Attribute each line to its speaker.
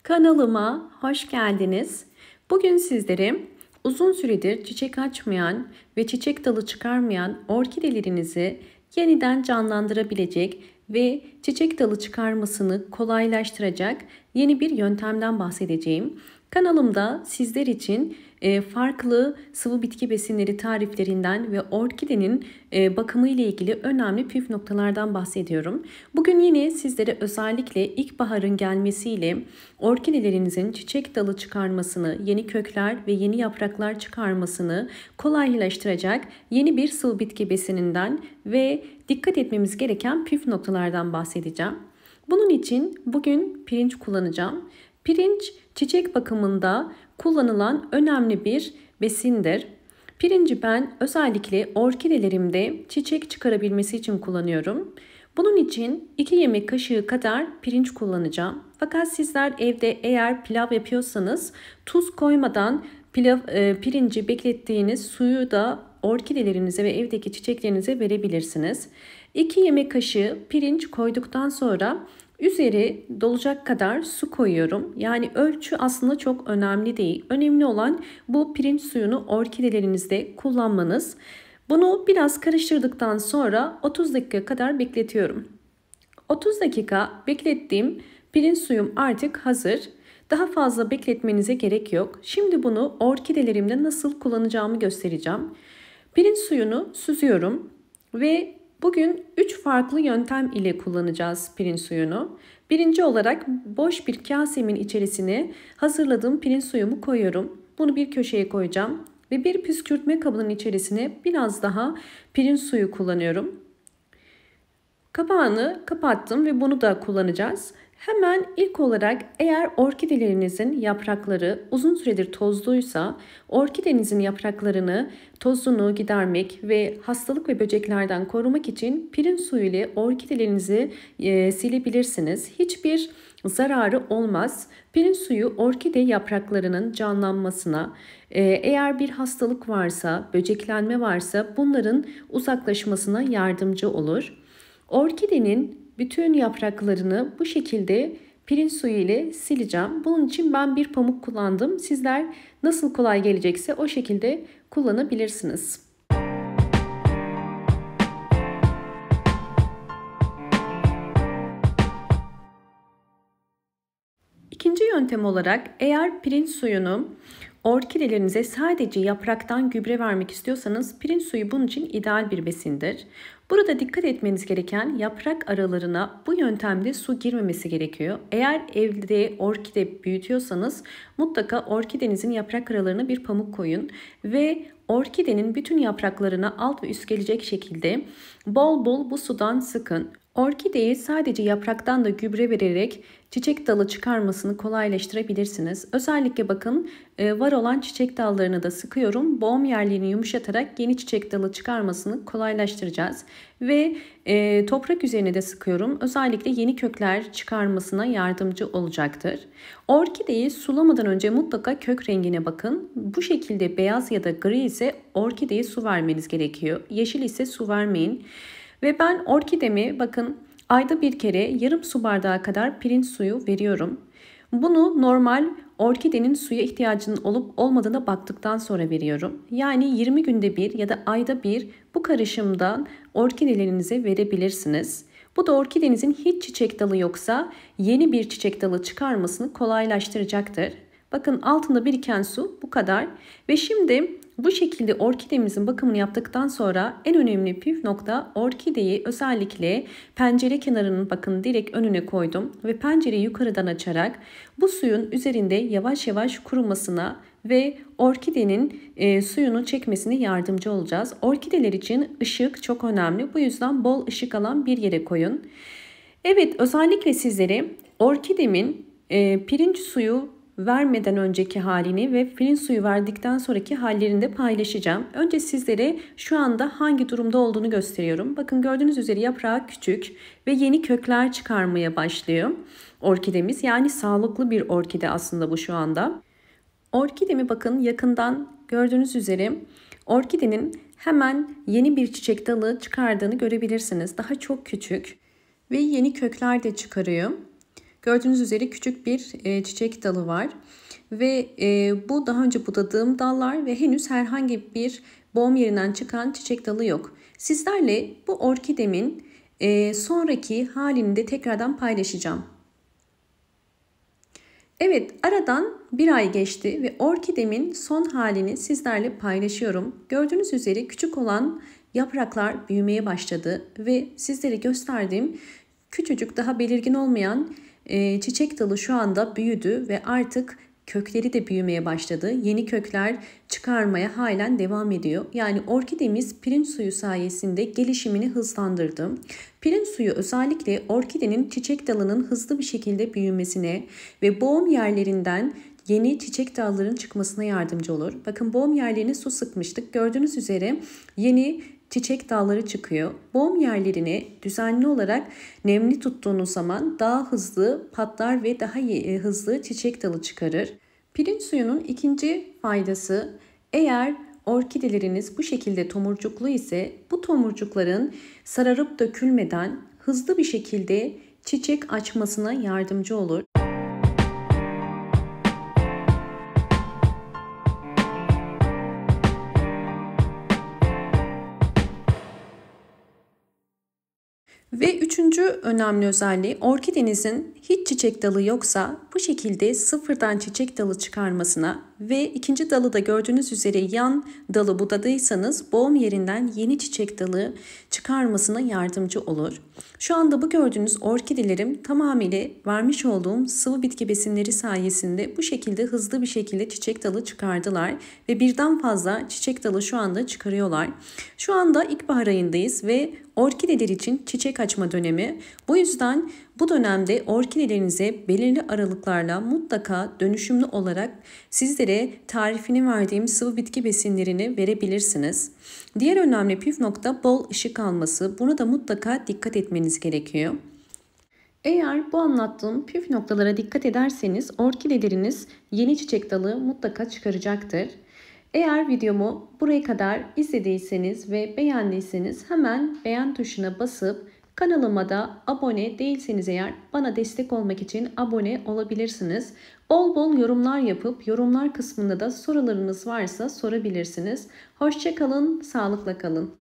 Speaker 1: Kanalıma hoş geldiniz. Bugün sizlere uzun süredir çiçek açmayan ve çiçek dalı çıkarmayan orkidelerinizi yeniden canlandırabilecek ve çiçek dalı çıkarmasını kolaylaştıracak yeni bir yöntemden bahsedeceğim. Kanalımda sizler için farklı sıvı bitki besinleri tariflerinden ve orkidenin bakımı ile ilgili önemli püf noktalardan bahsediyorum. Bugün yine sizlere özellikle ilkbaharın gelmesiyle orkidelerinizin çiçek dalı çıkarmasını, yeni kökler ve yeni yapraklar çıkarmasını kolaylaştıracak yeni bir sıvı bitki besininden ve dikkat etmemiz gereken püf noktalardan bahsedeceğim. Bunun için bugün pirinç kullanacağım. Pirinç çiçek bakımında kullanılan önemli bir besindir. Pirinci ben özellikle orkidelerimde çiçek çıkarabilmesi için kullanıyorum. Bunun için 2 yemek kaşığı kadar pirinç kullanacağım. Fakat sizler evde eğer pilav yapıyorsanız tuz koymadan pirinci beklettiğiniz suyu da orkidelerinize ve evdeki çiçeklerinize verebilirsiniz. 2 yemek kaşığı pirinç koyduktan sonra üzeri dolacak kadar su koyuyorum. Yani ölçü aslında çok önemli değil. Önemli olan bu pirinç suyunu orkidelerinizde kullanmanız. Bunu biraz karıştırdıktan sonra 30 dakika kadar bekletiyorum. 30 dakika beklettiğim pirinç suyum artık hazır. Daha fazla bekletmenize gerek yok. Şimdi bunu orkidelerimde nasıl kullanacağımı göstereceğim. Pirinç suyunu süzüyorum ve bugün 3 farklı yöntem ile kullanacağız pirinç suyunu. Birinci olarak boş bir kasemin içerisine hazırladığım pirinç suyumu koyuyorum. Bunu bir köşeye koyacağım ve bir püskürtme kabının içerisine biraz daha pirinç suyu kullanıyorum. Kapağını kapattım ve bunu da kullanacağız. Hemen ilk olarak eğer orkidelerinizin yaprakları uzun süredir tozluysa orkidenizin yapraklarını tozunu gidermek ve hastalık ve böceklerden korumak için pirinç suyu ile orkidelerinizi silebilirsiniz. Hiçbir zararı olmaz. Pirinç suyu orkide yapraklarının canlanmasına, eğer bir hastalık varsa, böceklenme varsa bunların uzaklaşmasına yardımcı olur. Orkidenin bütün yapraklarını bu şekilde pirinç suyu ile sileceğim. Bunun için ben bir pamuk kullandım. Sizler nasıl kolay gelecekse o şekilde kullanabilirsiniz. İkinci yöntem olarak eğer pirinç suyunu orkidelerinize sadece yapraktan gübre vermek istiyorsanız pirinç suyu bunun için ideal bir besindir. Burada dikkat etmeniz gereken yaprak aralarına bu yöntemde su girmemesi gerekiyor. Eğer evde orkide büyütüyorsanız mutlaka orkidenizin yaprak aralarına bir pamuk koyun ve orkidenin bütün yapraklarına alt ve üst gelecek şekilde bol bol bu sudan sıkın. Orkideyi sadece yapraktan da gübre vererek çiçek dalı çıkarmasını kolaylaştırabilirsiniz. Özellikle bakın var olan çiçek dallarını da sıkıyorum. Boğum yerlerini yumuşatarak yeni çiçek dalı çıkarmasını kolaylaştıracağız. Ve toprak üzerine de sıkıyorum. Özellikle yeni kökler çıkarmasına yardımcı olacaktır. Orkideyi sulamadan önce mutlaka kök rengine bakın. Bu şekilde beyaz ya da gri ise orkideye su vermeniz gerekiyor. Yeşil ise su vermeyin. Ve ben orkidemi bakın ayda bir kere yarım su bardağı kadar pirinç suyu veriyorum. Bunu normal orkidenin suya ihtiyacının olup olmadığına baktıktan sonra veriyorum. Yani 20 günde bir ya da ayda bir bu karışımdan orkidelerinize verebilirsiniz. Bu da orkidenizin hiç çiçek dalı yoksa yeni bir çiçek dalı çıkarmasını kolaylaştıracaktır. Bakın altında biriken su bu kadar. Ve şimdi bu şekilde orkidemizin bakımını yaptıktan sonra en önemli püf nokta orkideyi özellikle pencere kenarının bakın direkt önüne koydum. Ve pencereyi yukarıdan açarak bu suyun üzerinde yavaş yavaş kurumasına ve orkidenin suyunu çekmesine yardımcı olacağız. Orkideler için ışık çok önemli. Bu yüzden bol ışık alan bir yere koyun. Evet, özellikle sizlere orkidemin pirinç suyu vermeden önceki halini ve pirinç suyu verdikten sonraki hallerini de paylaşacağım. Önce sizlere şu anda hangi durumda olduğunu gösteriyorum. Bakın gördüğünüz üzere yaprağı küçük ve yeni kökler çıkarmaya başlıyor orkidemiz. Yani sağlıklı bir orkide aslında bu şu anda. Orkidemi bakın yakından gördüğünüz üzere orkidenin hemen yeni bir çiçek dalı çıkardığını görebilirsiniz. Daha çok küçük ve yeni kökler de çıkarıyor. Gördüğünüz üzere küçük bir çiçek dalı var. Ve bu daha önce budadığım dallar ve henüz herhangi bir boğum yerinden çıkan çiçek dalı yok. Sizlerle bu orkidemin sonraki halini de tekrardan paylaşacağım. Evet, aradan bir ay geçti ve orkidemin son halini sizlerle paylaşıyorum. Gördüğünüz üzere küçük olan yapraklar büyümeye başladı ve sizlere gösterdiğim küçücük daha belirgin olmayan çiçek dalı şu anda büyüdü ve artık kökleri de büyümeye başladı. Yeni kökler çıkarmaya halen devam ediyor. Yani orkidemiz pirinç suyu sayesinde gelişimini hızlandırdı. Pirinç suyu özellikle orkidenin çiçek dalının hızlı bir şekilde büyümesine ve boğum yerlerinden yeni çiçek dalların çıkmasına yardımcı olur. Bakın boğum yerlerine su sıkmıştık. Gördüğünüz üzere yeni çiçek dalları çıkıyor. Boğum yerlerini düzenli olarak nemli tuttuğunuz zaman daha hızlı patlar ve daha hızlı çiçek dalı çıkarır. Pirinç suyunun ikinci faydası, eğer orkideleriniz bu şekilde tomurcuklu ise bu tomurcukların sararıp dökülmeden hızlı bir şekilde çiçek açmasına yardımcı olur. Ve üçüncü önemli özelliği, orkidenizin hiç çiçek dalı yoksa bu şekilde sıfırdan çiçek dalı çıkarmasına ve ikinci dalı da gördüğünüz üzere yan dalı budadıysanız boğum yerinden yeni çiçek dalı çıkarmasına yardımcı olur. Şu anda bu gördüğünüz orkidelerim tamamıyla vermiş olduğum sıvı bitki besinleri sayesinde bu şekilde hızlı bir şekilde çiçek dalı çıkardılar ve birden fazla çiçek dalı şu anda çıkarıyorlar. Şu anda ilkbahar ayındayız ve orkideler için çiçek açma dönemi. Bu yüzden bu dönemde orkidelerinize belirli aralıklarla mutlaka dönüşümlü olarak sizlere tarifini verdiğim sıvı bitki besinlerini verebilirsiniz. Diğer önemli püf nokta bol ışık alması. Buna da mutlaka dikkat etmeniz gerekiyor. Eğer bu anlattığım püf noktalara dikkat ederseniz orkideleriniz yeni çiçek dalı mutlaka çıkaracaktır. Eğer videomu buraya kadar izlediyseniz ve beğendiyseniz hemen beğen tuşuna basıp kanalıma da abone değilseniz eğer bana destek olmak için abone olabilirsiniz. Bol bol yorumlar yapıp yorumlar kısmında da sorularınız varsa sorabilirsiniz. Hoşça kalın, sağlıkla kalın.